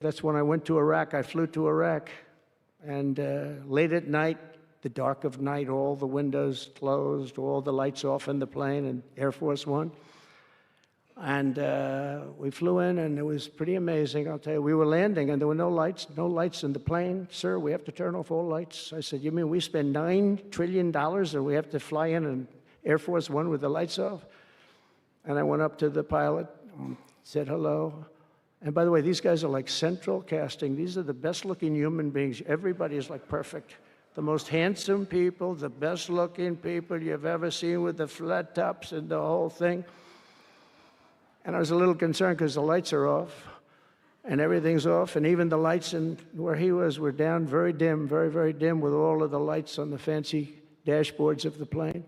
That's when I went to Iraq. I flew to Iraq. And late at night, the dark of night, all the windows closed, all the lights off in the plane, and Air Force One. And we flew in, and it was pretty amazing. I'll tell you, we were landing, and there were no lights in the plane. Sir, we have to turn off all lights. I said, you mean we spend $9 trillion, and we have to fly in an Air Force One with the lights off? And I went up to the pilot, said hello. And by the way, these guys are like central casting. These are the best-looking human beings. Everybody is like perfect. The most handsome people, the best-looking people you've ever seen with the flat tops and the whole thing. And I was a little concerned because the lights are off, and everything's off, and even the lights in where he was were down, very dim, very, very dim, with all of the lights on the fancy dashboards of the plane,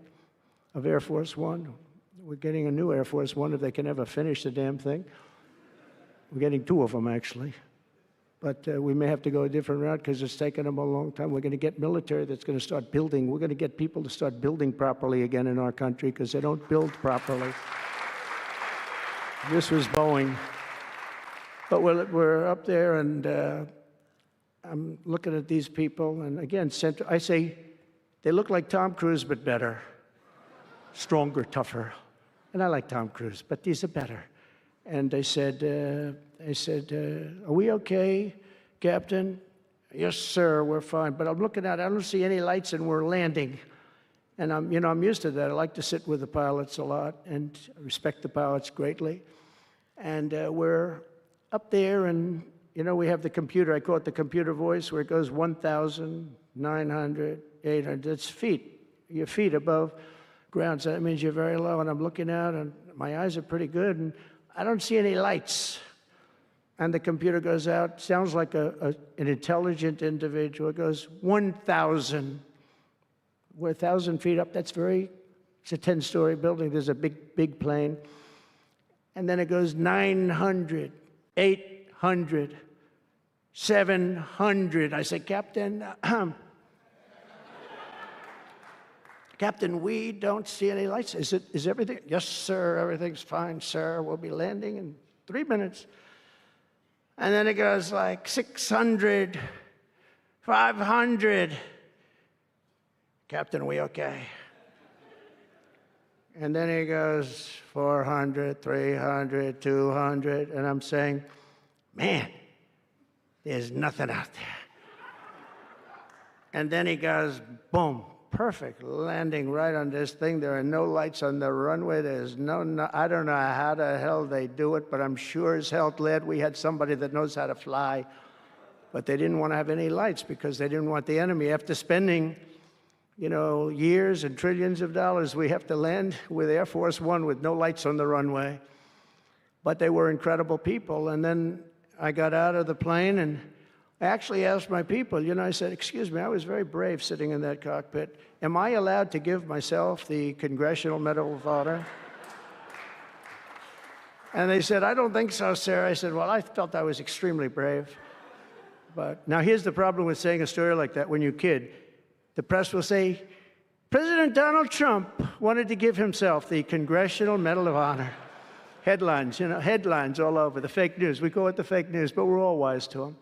of Air Force One. We're getting a new Air Force One if they can ever finish the damn thing. We're getting 2 of them, actually. But we may have to go a different route because it's taken them a long time. We're going to get military that's going to start building. We're going to get people to start building properly again in our country because they don't build properly. This was Boeing. But we're up there, and I'm looking at these people. And again, I say, they look like Tom Cruise, but better. Stronger, tougher. And I like Tom Cruise, but these are better. And they said, are we okay, Captain? Yes, sir, we're fine. But I'm looking at it, I don't see any lights, and we're landing. And I'm used to that. I like to sit with the pilots a lot, and I respect the pilots greatly. And we're up there, and we have the computer. I call it the computer voice, where it goes 1,900, 800. It's feet, your feet above ground. So that means you're very low. And I'm looking out, and my eyes are pretty good, and I don't see any lights. And the computer goes out, sounds like an intelligent individual. It goes 1,000. We're 1,000 feet up. It's a 10-story building. There's a big plane. And then it goes 900, 800, 700. I say, Captain, Captain, we don't see any lights. Is everything? Yes, sir, everything's fine, sir. We'll be landing in 3 minutes. And then it goes like 600, 500. Captain, are we okay? And then he goes 400, 300, 200. And I'm saying, man, there's nothing out there. And then he goes, boom. Perfect landing right on this thing. There are no lights on the runway. There's no, I don't know how the hell they do it, but I'm sure as hell glad we had somebody that knows how to fly. But they didn't want to have any lights because they didn't want the enemy. After spending, years and trillions of dollars, we have to land with Air Force One with no lights on the runway. But they were incredible people. And then I got out of the plane, and I actually asked my people, I said, excuse me, I was very brave sitting in that cockpit. Am I allowed to give myself the Congressional Medal of Honor? And they said, I don't think so, sir. I said, well, I felt I was extremely brave. But now here's the problem with saying a story like that when you kid. The press will say, President Donald Trump wanted to give himself the Congressional Medal of Honor. Headlines, headlines all over, the fake news. We call it the fake news, but we're all wise to them.